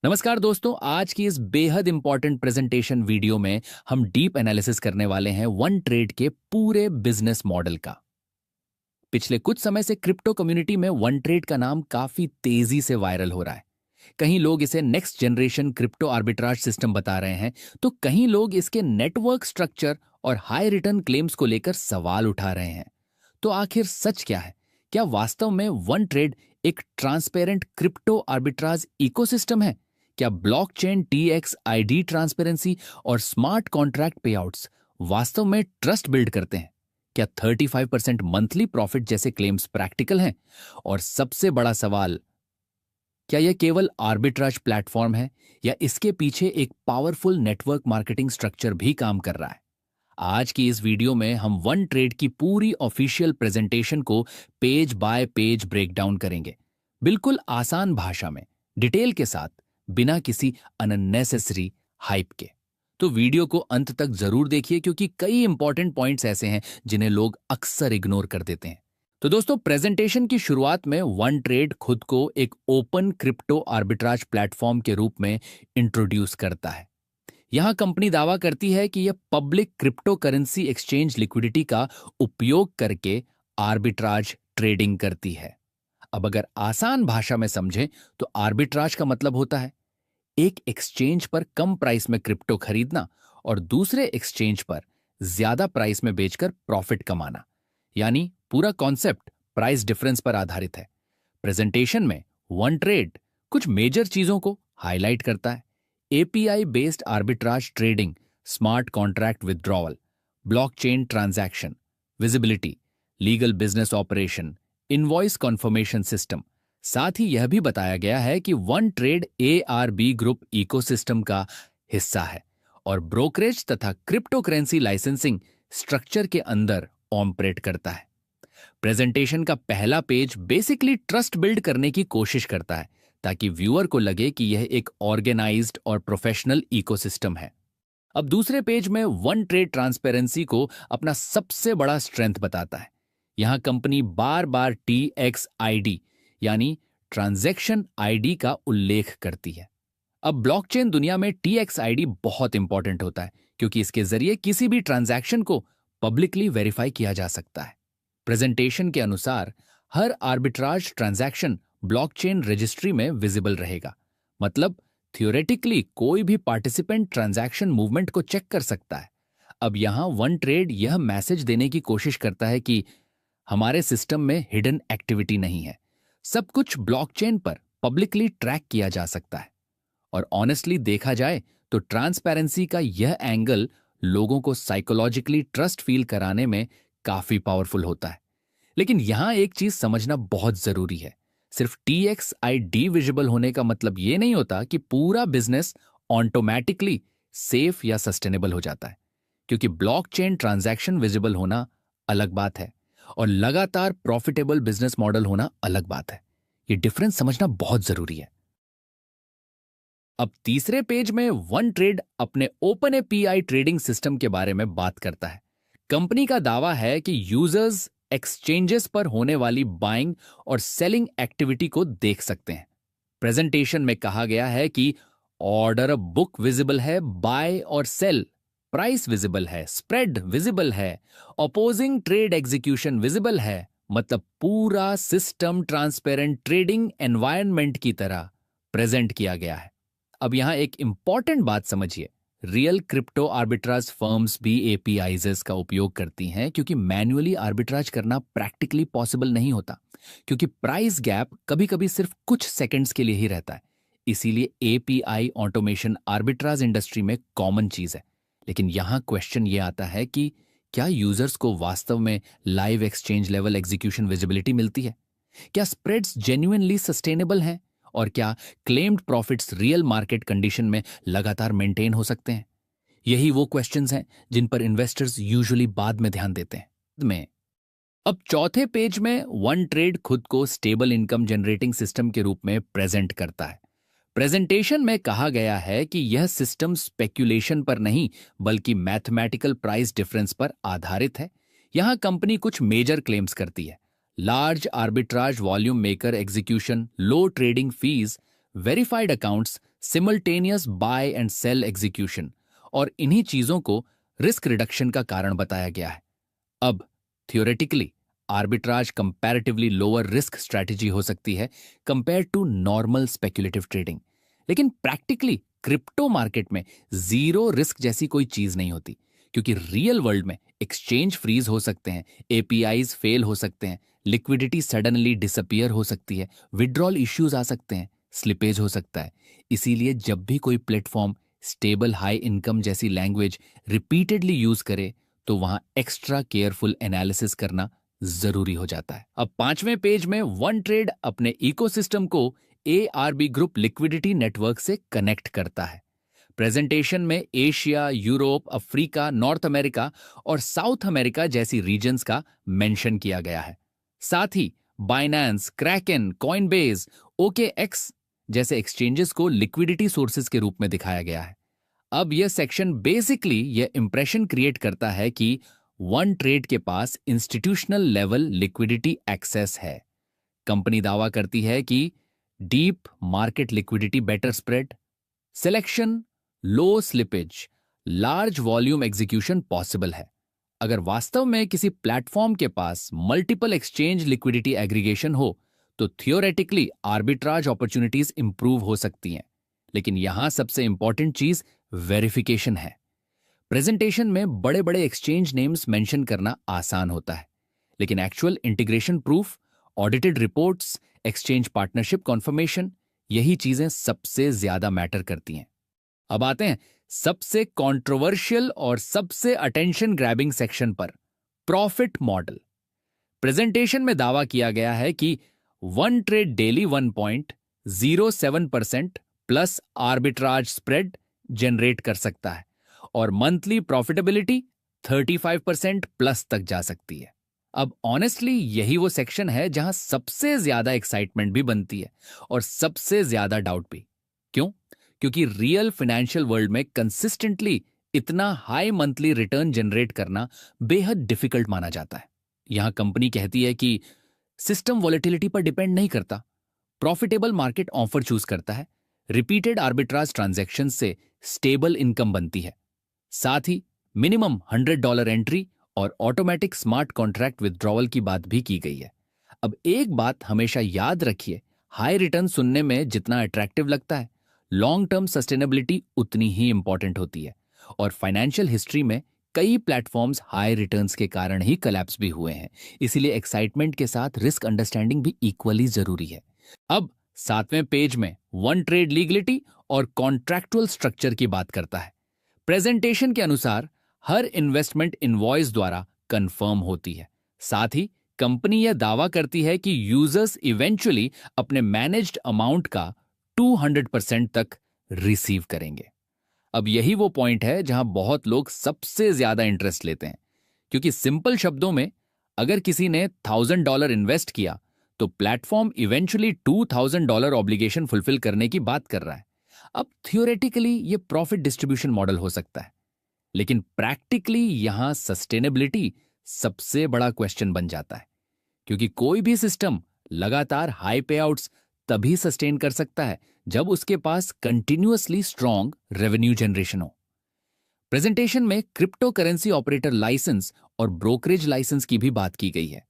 नमस्कार दोस्तों, आज की इस बेहद इंपॉर्टेंट प्रेजेंटेशन वीडियो में हम डीप एनालिसिस करने वाले हैं वन ट्रेड के पूरे बिजनेस मॉडल का। पिछले कुछ समय से क्रिप्टो कम्युनिटी में वन ट्रेड का नाम काफी तेजी से वायरल हो रहा है। कहीं लोग इसे next generation crypto arbitrage system बता रहे हैं, तो कहीं लोग इसके नेटवर्क स्ट्रक्चर और हाई रिटर्न क्लेम्स को लेकर सवाल उठा रहे हैं। तो आखिर सच क्या है? क्या वास्तव में वन ट्रेड एक ट्रांसपेरेंट क्रिप्टो आर्बिट्राज इकोसिस्टम है? क्या ब्लॉकचेन TXID ट्रांसपेरेंसी और स्मार्ट कॉन्ट्रैक्ट पेआउट्स वास्तव में ट्रस्ट बिल्ड करते हैं? क्या 35% मंथली प्रॉफिट जैसे क्लेम्स प्रैक्टिकल हैं? और सबसे बड़ा सवाल, क्या यह केवल आर्बिट्राज प्लेटफॉर्म है या इसके पीछे एक पावरफुल नेटवर्क मार्केटिंग स्ट्रक्चर भी काम कर रहा है? आज की इस वीडियो में हम वन ट्रेड की पूरी ऑफिशियल प्रेजेंटेशन को page by page break down करेंगे, बिल्कुल आसान भाषा में, डिटेल के साथ, बिना किसी अननेसेसरी हाइप के। तो वीडियो को अंत तक जरूर देखिए, क्योंकि कई इंपॉर्टेंट पॉइंट्स ऐसे हैं जिन्हें लोग अक्सर इग्नोर कर देते हैं। तो दोस्तों, प्रेजेंटेशन की शुरुआत में वन ट्रेड खुद को एक ओपन क्रिप्टो आर्बिट्राज प्लेटफॉर्म के रूप में इंट्रोड्यूस करता है। यहां कंपनी दावा करती है कि यह public crypto currency exchange liquidity का उपयोग करके आर्बिट्राज ट्रेडिंग करती है। अब अगर आसान भाषा में समझें तो आर्बिट्राज का मतलब होता है एक एक्सचेंज पर कम प्राइस में क्रिप्टो खरीदना और दूसरे एक्सचेंज पर ज्यादा प्राइस में बेचकर प्रॉफिट कमाना। यानी पूरा कॉन्सेप्ट प्राइस डिफरेंस पर आधारित है। प्रेजेंटेशन में वन ट्रेड कुछ मेजर चीजों को हाईलाइट करता है। API based arbitrage trading, smart contract withdrawal, blockchain transaction, visibility, legal business operation, invoice conformation system. साथ ही यह भी बताया गया है कि one trade ARB group ecosystem का हिस्सा है और ब्रोकरेज तथा क्रिप्टो करेंसी लाइसेंसिंग स्ट्रक्चर के अंदर ऑपरेट करता है। प्रेजेंटेशन का पहला पेज बेसिकली ट्रस्ट बिल्ड करने की कोशिश करता है, ताकि व्यूअर को लगे कि यह एक ऑर्गेनाइज्ड और प्रोफेशनल इकोसिस्टम है। अब दूसरे पेज में वन ट्रेड ट्रांसपेरेंसी को अपना सबसे बड़ा स्ट्रेंथ बताता है। यहां कंपनी बार बार TXID यानी ट्रांजैक्शन ID का उल्लेख करती है। अब ब्लॉकचेन दुनिया में TXID बहुत इंपॉर्टेंट होता है, क्योंकि इसके जरिए किसी भी ट्रांजैक्शन को पब्लिकली वेरीफाई किया जा सकता है। प्रेजेंटेशन के अनुसार हर आर्बिट्राज ट्रांजैक्शन ब्लॉकचेन रजिस्ट्री में विजिबल रहेगा। मतलब थियोरेटिकली कोई भी पार्टिसिपेंट ट्रांजैक्शन मूवमेंट को चेक कर सकता है। अब यहां वन ट्रेड यह मैसेज देने की कोशिश करता है कि हमारे सिस्टम में हिडन एक्टिविटी नहीं है, सब कुछ ब्लॉकचेन पर पब्लिकली ट्रैक किया जा सकता है। और ऑनेस्टली देखा जाए तो ट्रांसपेरेंसी का यह एंगल लोगों को साइकोलॉजिकली ट्रस्ट फील कराने में काफी पावरफुल होता है। लेकिन यहां एक चीज समझना बहुत जरूरी है। सिर्फ TXID विजिबल होने का मतलब यह नहीं होता कि पूरा बिजनेस ऑटोमेटिकली सेफ या सस्टेनेबल हो जाता है, क्योंकि ब्लॉकचेन ट्रांजैक्शन विजिबल होना अलग बात है और लगातार प्रॉफिटेबल बिजनेस मॉडल होना अलग बात है। यह डिफरेंस समझना बहुत जरूरी है। अब तीसरे पेज में वन ट्रेड अपने ओपन API ट्रेडिंग सिस्टम के बारे में बात करता है। कंपनी का दावा है कि यूजर्स एक्सचेंजेस पर होने वाली बाइंग और सेलिंग एक्टिविटी को देख सकते हैं। प्रेजेंटेशन में कहा गया है कि ऑर्डर बुक विजिबल है, बाय और सेल, प्राइस विजिबल है, स्प्रेड विजिबल है, अपोजिंग ट्रेड एग्जीक्यूशन विजिबल है। मतलब पूरा सिस्टम ट्रांसपेरेंट ट्रेडिंग एनवायरनमेंट की तरह प्रेजेंट किया गया है। अब यहां एक इंपॉर्टेंट बात समझिए, रियल क्रिप्टो आर्बिट्राज फर्म्स भी APIs का उपयोग करती हैं, क्योंकि मैन्युअली आर्बिट्राज करना प्रैक्टिकली पॉसिबल नहीं होता, क्योंकि प्राइस गैप कभी-कभी सिर्फ कुछ सेकंड्स के लिए ही रहता है। इसीलिए API ऑटोमेशन आर्बिट्राज इंडस्ट्री में कॉमन चीज है। लेकिन यहां क्वेश्चन ये आता है कि क्या यूजर्स को वास्तव में live exchange level execution visibility मिलती है? क्या स्प्रेड्स जेन्युइनली सस्टेनेबल हैं? और क्या claimed profits real market condition में लगातार मेंटेन हो सकते हैं? यही वो क्वेश्चंस हैं जिन पर इन्वेस्टर्स यूजुअली बाद में ध्यान देते हैं। अब चौथे पेज में वन ट्रेड खुद को स्टेबल इनकम जनरेटिंग सिस्टम के रूप में प्रेजेंट करता है। प्रेजेंटेशन में कहा गया है कि यह सिस्टम स्पेक्यूलेशन पर नहीं, बल्कि मैथमेटिकल प्राइस डिफरेंस पर आधारित है। यहां कंपनी कुछ मेजर क्लेम्स करती है। Large arbitrage volume maker execution, low trading fees, verified accounts, simultaneous buy and sell execution, और इन्हीं चीजों को रिस्क रिडक्शन का कारण बताया गया है। अब theoretically arbitrage comparatively lower risk strategy हो सकती है compare to normal speculative trading, लेकिन प्रैक्टिकली क्रिप्टो मार्केट में जीरो रिस्क जैसी कोई चीज नहीं होती, क्योंकि रियल वर्ल्ड में एक्सचेंज फ्रीज हो सकते हैं, एपीआईज फेल हो सकते हैं, लिक्विडिटी सडनली डिसअपियर हो सकती है, विड्रॉल इश्यूज आ सकते हैं, स्लिपेज हो सकता है। इसीलिए जब भी कोई प्लेटफॉर्म स्टेबल हाई इनकम जैसी लैंग्वेज रिपीटेडली यूज करे तो वहां एक्स्ट्रा केयरफुल एनालिसिस करना जरूरी हो जाता है। अब 5वें पेज में वन ट्रेड अपने इकोसिस्टम को एआरबी ग्रुप लिक्विडिटी नेटवर्क से कनेक्ट करता है। प्रेजेंटेशन में Asia, Europe, Africa, north America और साउथ अमेरिका जैसी रीजन्स का मेंशन किया गया है। साथ ही बाइनेंस, क्रैकन, कॉइनबेस, ओकेएक्स जैसे एक्सचेंजेस को लिक्विडिटी सोर्सेज के रूप में दिखाया गया है। अब यह सेक्शन बेसिकली यह इंप्रेशन क्रिएट करता है कि वन ट्रेड के पास इंस्टीट्यूशनल लेवल लिक्विडिटी एक्सेस है। कंपनी दावा करती है कि deep market liquidity, better spread, selection, low slippage, large volume execution possible है। अगर वास्तव में किसी प्लेटफॉर्म के पास मल्टीपल एक्सचेंज लिक्विडिटी एग्रीगेशन हो तो थियोरेटिकली आर्बिट्राज अपॉर्चुनिटीज इंप्रूव हो सकती हैं, लेकिन यहां सबसे इंपॉर्टेंट चीज वेरिफिकेशन है। प्रेजेंटेशन में बड़े बड़े एक्सचेंज नेम्स मेंशन करना आसान होता है, लेकिन actual integration proof, audited reports, exchange partnership conformation, यही चीजें सबसे ज्यादा मैटर करती हैं। अब आते हैं सबसे कंट्रोवर्शियल और सबसे अटेंशन ग्रैबिंग सेक्शन पर, प्रॉफिट मॉडल। प्रेजेंटेशन में दावा किया गया है कि one trade daily 1.07% plus arbitrage spread generate कर सकता है और मंथली प्रॉफिटेबिलिटी 35% प्लस तक जा सकती है। अब ऑनेस्टली यही वो सेक्शन है जहां सबसे ज्यादा एक्साइटमेंट भी बनती है और सबसे ज्यादा डाउट भी। क्यों? क्योंकि रियल फाइनेंशियल वर्ल्ड में कंसिस्टेंटली इतना हाई मंथली रिटर्न जनरेट करना बेहद डिफिकल्ट माना जाता है। यहां कंपनी कहती है कि सिस्टम वॉलेटिलिटी पर डिपेंड नहीं करता, प्रॉफिटेबल मार्केट ऑफर चूज करता है, रिपीटेड आर्बिट्राज ट्रांजैक्शन से स्टेबल इनकम बनती है, साथ ही मिनिमम $100 एंट्री और ऑटोमेटिक स्मार्ट कॉन्ट्रैक्ट विथड्रॉवल की बात भी की गई है। अब एक बात हमेशा याद रखिए, हाई रिटर्न सुनने में जितना अट्रैक्टिव लगता है, लॉन्ग टर्म सस्टेनेबिलिटी उतनी ही इंपॉर्टेंट होती है, और फाइनेंशियल हिस्ट्री में कई प्लेटफॉर्म्स हाई रिटर्न्स के कारण ही कोलैप्स भी हुए हैं। इसीलिए एक्साइटमेंट के साथ रिस्क अंडरस्टैंडिंग भी इक्वली जरूरी है। अब 7वें पेज में वन ट्रेड लीगलिटी और कॉन्ट्रैक्चुअल स्ट्रक्चर की बात करता है। प्रेजेंटेशन के अनुसार हर इन्वेस्टमेंट इनवॉइस द्वारा कंफर्म होती है। साथ ही कंपनी यह दावा करती है कि यूजर्स इवेंचुअली अपने मैनेज्ड अमाउंट का 200% तक रिसीव करेंगे। अब यही वो पॉइंट है जहां बहुत लोग सबसे ज्यादा इंटरेस्ट लेते हैं, क्योंकि सिंपल शब्दों में अगर किसी ने $1000 इन्वेस्ट किया तो प्लेटफॉर्म इवेंचुअली $2000 ऑब्लिगेशन फुलफिल करने की बात कर रहा है। अब थियोरेटिकली ये प्रॉफिट डिस्ट्रीब्यूशन मॉडल हो सकता है, लेकिन प्रैक्टिकली यहां सस्टेनेबिलिटी सबसे बड़ा क्वेश्चन बन जाता है, क्योंकि कोई भी सिस्टम लगातार हाई पे आउट्स तभी सस्टेन कर सकता है जब उसके पास कंटिन्यूअसली स्ट्रॉन्ग रेवेन्यू जनरेशन हो। प्रेजेंटेशन में क्रिप्टो करेंसी ऑपरेटर लाइसेंस और ब्रोकरेज लाइसेंस की भी बात की गई है,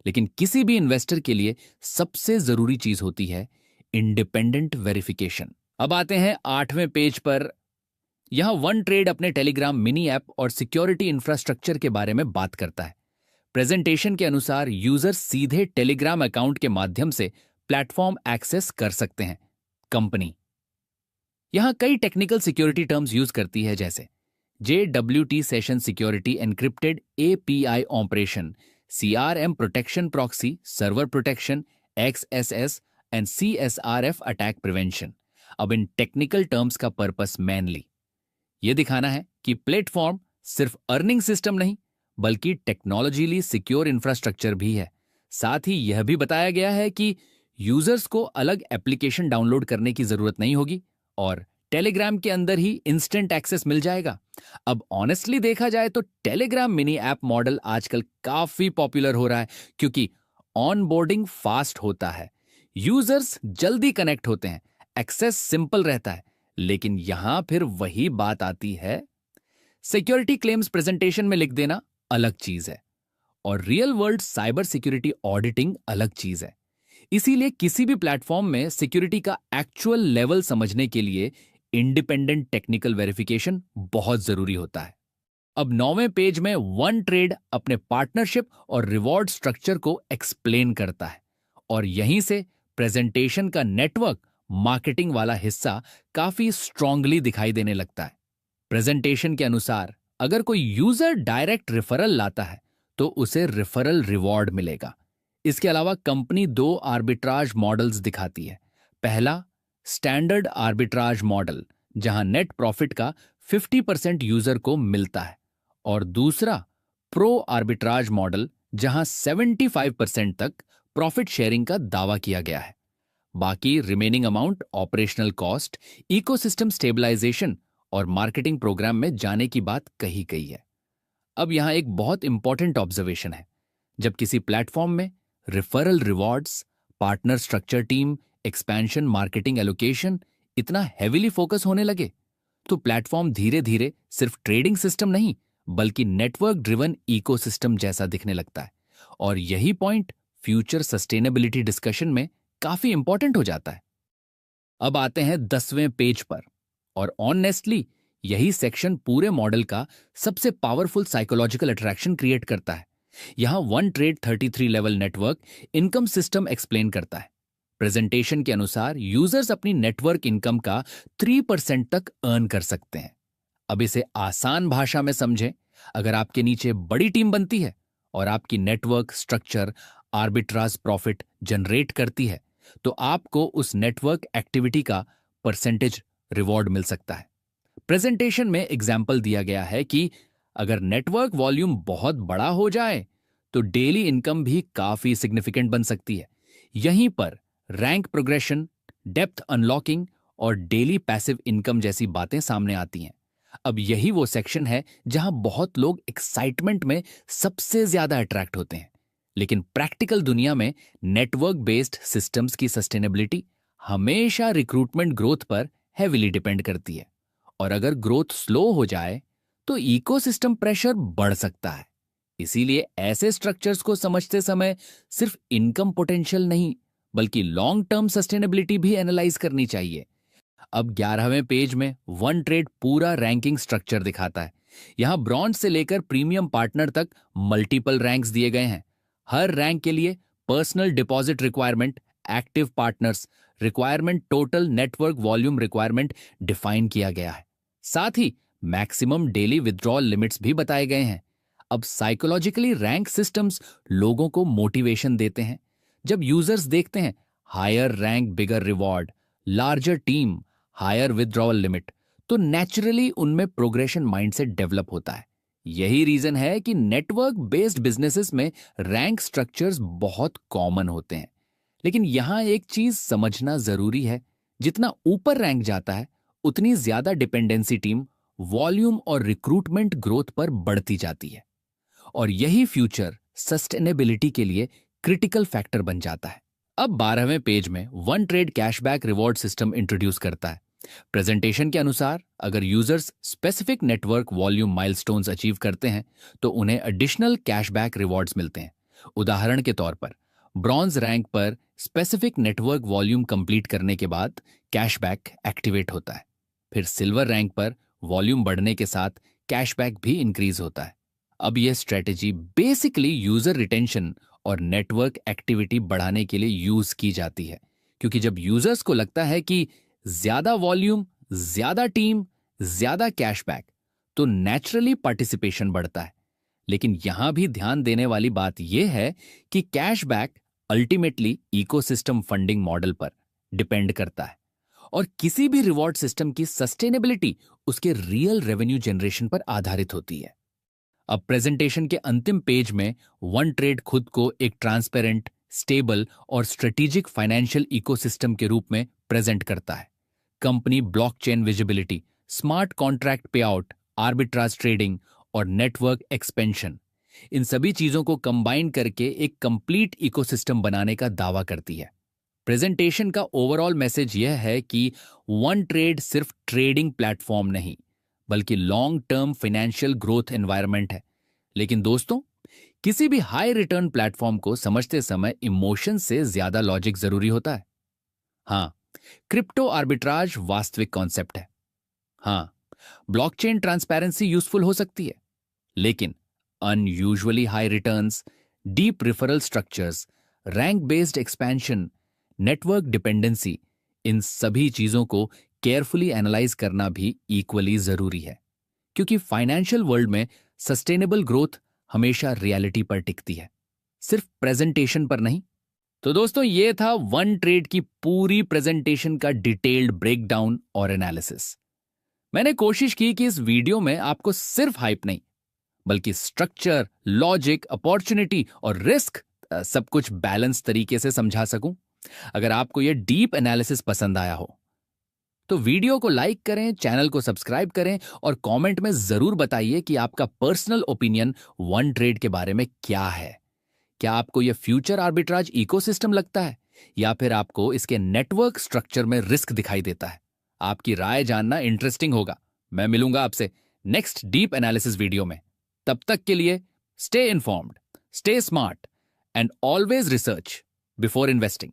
लेकिन किसी भी इन्वेस्टर के लिए सबसे जरूरी चीज होती है इंडिपेंडेंट वेरिफिकेशन। अब आते हैं 8वें पेज पर। यहां वन ट्रेड अपने टेलीग्राम मिनी ऐप और सिक्योरिटी इंफ्रास्ट्रक्चर के बारे में बात करता है। प्रेजेंटेशन के अनुसार यूजर सीधे टेलीग्राम अकाउंट के माध्यम से प्लेटफॉर्म एक्सेस कर सकते हैं। कंपनी यहां कई टेक्निकल सिक्योरिटी टर्म्स यूज करती है, जैसे JWT session security encrypted API operation, CRM protection proxy, server protection, XSS and CSRF attack prevention. अब इन टेक्निकल टर्म्स का पर्पस मेनली यह दिखाना है कि प्लेटफॉर्म सिर्फ अर्निंग सिस्टम नहीं बल्कि टेक्नोलॉजीली सिक्योर इंफ्रास्ट्रक्चर भी है। साथ ही यह भी बताया गया है कि यूजर्स को अलग एप्लीकेशन डाउनलोड करने की जरूरत नहीं होगी और टेलीग्राम के अंदर ही इंस्टेंट एक्सेस मिल जाएगा। अब ऑनेस्टली देखा जाए तो टेलीग्राम मिनी ऐप मॉडल आजकल काफी पॉपुलर हो रहा है, क्योंकि ऑनबोर्डिंग फास्ट होता है, यूजर्स जल्दी कनेक्ट होते हैं, एक्सेस सिंपल रहता है, लेकिन यहां फिर वही बात आती है, सिक्योरिटी क्लेम्स प्रेजेंटेशन में लिख देना अलग चीज है और real world cyber security auditing अलग चीज है। इसीलिए किसी भी प्लेटफॉर्म में सिक्योरिटी का एक्चुअल लेवल समझने के लिए इंडिपेंडेंट टेक्निकल वेरिफिकेशन बहुत जरूरी होता है। अब 9वें पेज में वन ट्रेड अपने पार्टनरशिप और रिवॉर्ड स्ट्रक्चर को एक्सप्लेन करता है और यहीं से प्रेजेंटेशन का नेटवर्क मार्केटिंग वाला हिस्सा काफी स्ट्रांगली दिखाई देने लगता है। प्रेजेंटेशन के अनुसार अगर कोई यूजर डायरेक्ट रेफरल लाता है तो उसे रेफरल रिवॉर्ड मिलेगा। इसके अलावा कंपनी 2 आर्बिट्राज मॉडल्स दिखाती है। पहला, स्टैंडर्ड आर्बिट्राज मॉडल, जहां नेट प्रॉफिट का 50% यूजर को मिलता है, और दूसरा, प्रो आर्बिट्राज मॉडल, जहां 75% तक प्रॉफिट शेयरिंग का दावा किया गया है। बाकी remaining amount operational cost, ecosystem stabilization और मार्केटिंग प्रोग्राम में जाने की बात कही गई है। अब यहां एक बहुत इंपॉर्टेंट ऑब्जर्वेशन है। जब किसी प्लेटफॉर्म में referral rewards, partner structure team, expansion, marketing allocation इतना हेविली फोकस होने लगे तो प्लेटफॉर्म धीरे धीरे सिर्फ ट्रेडिंग सिस्टम नहीं बल्कि नेटवर्क ड्रिवन इकोसिस्टम जैसा दिखने लगता है। और यही पॉइंट फ्यूचर सस्टेनेबिलिटी डिस्कशन में काफी इंपॉर्टेंट हो जाता है। अब आते हैं 10वें पेज पर, और ऑनेस्टली यही सेक्शन पूरे मॉडल का सबसे पावरफुल साइकोलॉजिकल अट्रैक्शन क्रिएट करता है। यहां one trade 33 level network income system explain करता है। प्रेजेंटेशन के अनुसार यूजर्स अपनी नेटवर्क इनकम का 3% तक अर्न कर सकते हैं। अब इसे आसान भाषा में समझें। अगर आपके नीचे बड़ी टीम बनती है और आपकी network structure arbitrage profit generate करती है तो आपको उस नेटवर्क एक्टिविटी का परसेंटेज रिवॉर्ड मिल सकता है। प्रेजेंटेशन में एग्जाम्पल दिया गया है कि अगर नेटवर्क वॉल्यूम बहुत बड़ा हो जाए तो डेली इनकम भी काफी सिग्निफिकेंट बन सकती है। यहीं पर रैंक प्रोग्रेशन, डेप्थ अनलॉकिंग और डेली पैसिव इनकम जैसी बातें सामने आती हैं। अब यही वो सेक्शन है जहां बहुत लोग एक्साइटमेंट में सबसे ज्यादा अट्रैक्ट होते हैं, लेकिन प्रैक्टिकल दुनिया में नेटवर्क बेस्ड सिस्टम्स की सस्टेनेबिलिटी हमेशा रिक्रूटमेंट ग्रोथ पर हेविली डिपेंड करती है, और अगर ग्रोथ स्लो हो जाए तो इकोसिस्टम प्रेशर बढ़ सकता है। इसीलिए ऐसे स्ट्रक्चर्स को समझते समय सिर्फ इनकम पोटेंशियल नहीं बल्कि लॉन्ग टर्म सस्टेनेबिलिटी भी एनालाइज करनी चाहिए। अब 11वें पेज में वन ट्रेड पूरा रैंकिंग स्ट्रक्चर दिखाता है। यहां ब्रॉन्ज से लेकर प्रीमियम पार्टनर तक मल्टीपल रैंक्स दिए गए हैं। हर रैंक के लिए personal deposit requirement, active partners requirement, total network volume requirement define किया गया है। साथ ही मैक्सिमम डेली विथड्रॉल लिमिट्स भी बताए गए हैं। अब साइकोलॉजिकली रैंक सिस्टम्स लोगों को मोटिवेशन देते हैं। जब यूजर्स देखते हैं higher rank bigger reward, larger team, higher withdrawal limit, तो नेचुरली उनमें प्रोग्रेशन माइंडसेट डेवलप होता है। यही रीजन है कि नेटवर्क बेस्ड बिजनेसेस में रैंक स्ट्रक्चर्स बहुत कॉमन होते हैं। लेकिन यहां एक चीज समझना जरूरी है, जितना ऊपर रैंक जाता है उतनी ज्यादा डिपेंडेंसी टीम, वॉल्यूम और रिक्रूटमेंट ग्रोथ पर बढ़ती जाती है, और यही फ्यूचर सस्टेनेबिलिटी के लिए क्रिटिकल फैक्टर बन जाता है। अब 12वें पेज में one trade cashback reward system introduce करता है। प्रेजेंटेशन के अनुसार अगर users specific network volume milestones achieve करते हैं तो उन्हें एडिशनल कैशबैक रिवॉर्ड्स मिलते हैं। उदाहरण के तौर पर ब्रॉन्ज रैंक पर स्पेसिफिक नेटवर्क वॉल्यूम कंप्लीट करने के बाद कैशबैक एक्टिवेट होता है। फिर सिल्वर रैंक पर वॉल्यूम बढ़ने के साथ कैशबैक भी इंक्रीज होता है। अब यह स्ट्रेटेजी बेसिकली यूजर रिटेंशन और नेटवर्क एक्टिविटी बढ़ाने के लिए यूज की जाती है, क्योंकि जब यूजर्स को लगता है कि ज्यादा वॉल्यूम, ज्यादा टीम, ज्यादा कैशबैक, तो नेचुरली पार्टिसिपेशन बढ़ता है। लेकिन यहां भी ध्यान देने वाली बात यह है कि cashback ultimately ecosystem funding model पर डिपेंड करता है, और किसी भी रिवॉर्ड सिस्टम की सस्टेनेबिलिटी उसके रियल रेवेन्यू जनरेशन पर आधारित होती है। अब प्रेजेंटेशन के अंतिम पेज में वन ट्रेड खुद को एक ट्रांसपेरेंट, स्टेबल और स्ट्रेटेजिक फाइनेंशियल इकोसिस्टम के रूप में प्रेजेंट करता है। Company blockchain visibility, smart contract payout, arbitrage trading और नेटवर्क एक्सपेंशन, इन सभी चीजों को कंबाइन करके एक कंप्लीट इकोसिस्टम बनाने का दावा करती है। प्रेजेंटेशन का ओवरऑल मैसेज यह है कि वन ट्रेड सिर्फ ट्रेडिंग प्लेटफॉर्म नहीं, बल्कि long term financial growth environment है। लेकिन दोस्तों, किसी भी हाई रिटर्न प्लेटफॉर्म को समझते समय इमोशन से ज्यादा लॉजिक जरूरी होता है। हां, क्रिप्टो आर्बिट्राज वास्तविक कॉन्सेप्ट है। हां, ब्लॉकचेन ट्रांसपेरेंसी यूजफुल हो सकती है, लेकिन unusually high returns, deep referral structures, rank based expansion, network dependency, इन सभी चीजों को केयरफुली एनालाइज करना भी इक्वली जरूरी है, क्योंकि फाइनेंशियल वर्ल्ड में सस्टेनेबल ग्रोथ हमेशा रियलिटी पर टिकती है, सिर्फ प्रेजेंटेशन पर नहीं। तो दोस्तों, ये था वन ट्रेड की पूरी प्रेजेंटेशन का डिटेल्ड ब्रेकडाउन और एनालिसिस। मैंने कोशिश की कि इस वीडियो में आपको सिर्फ हाइप नहीं, बल्कि स्ट्रक्चर, लॉजिक, अपॉर्चुनिटी और रिस्क सब कुछ बैलेंस तरीके से समझा सकूं। अगर आपको यह डीप एनालिसिस पसंद आया हो तो वीडियो को लाइक करें, चैनल को सब्सक्राइब करें और कमेंट में जरूर बताइए कि आपका पर्सनल ओपिनियन वन ट्रेड के बारे में क्या है। क्या आपको यह फ्यूचर आर्बिट्राज इकोसिस्टम लगता है, या फिर आपको इसके नेटवर्क स्ट्रक्चर में रिस्क दिखाई देता है? आपकी राय जानना इंटरेस्टिंग होगा। मैं मिलूंगा आपसे नेक्स्ट डीप एनालिसिस वीडियो में। तब तक के लिए stay informed, stay smart and always research before investing.